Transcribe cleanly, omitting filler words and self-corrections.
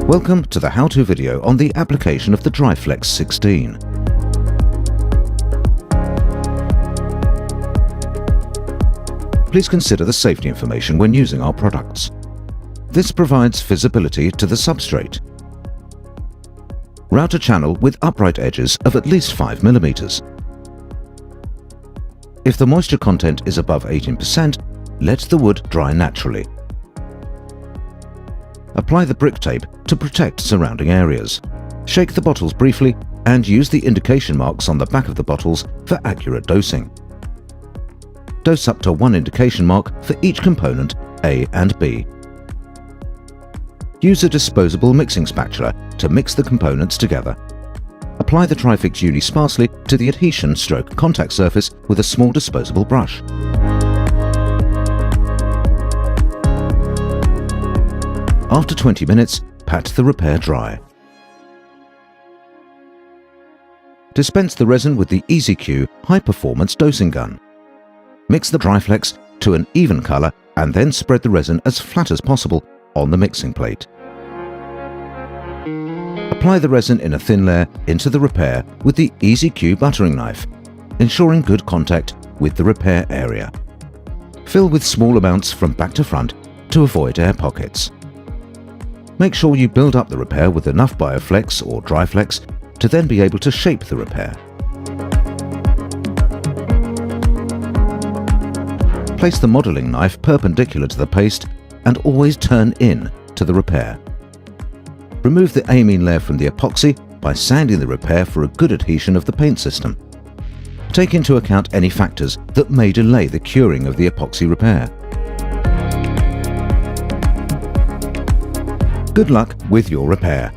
Welcome to the how-to video on the application of the DryFlex 16. Please consider the safety information when using our products. This provides visibility to the substrate. Route a channel with upright edges of at least 5 mm. If the moisture content is above 18%, let the wood dry naturally. Apply the brick tape to protect surrounding areas. Shake the bottles briefly and use the indication marks on the back of the bottles for accurate dosing. Dose up to 1 indication mark for each component A and B. Use a disposable mixing spatula to mix the components together. Apply the Trifix Uni sparsely to the adhesion/contact surface with a small disposable brush. After 20 minutes, pat the repair dry. Dispense the resin with the EasyQ high-performance dosing gun. Mix the DryFlex to an even color and then spread the resin as flat as possible on the mixing plate. Apply the resin in a thin layer into the repair with the EasyQ buttering knife, ensuring good contact with the repair area. Fill with small amounts from back to front to avoid air pockets. Make sure you build up the repair with enough BioFlex or DryFlex to then be able to shape the repair. Place the modeling knife perpendicular to the paste and always turn in to the repair. Remove the amine layer from the epoxy by sanding the repair for a good adhesion of the paint system. Take into account any factors that may delay the curing of the epoxy repair. Good luck with your repair.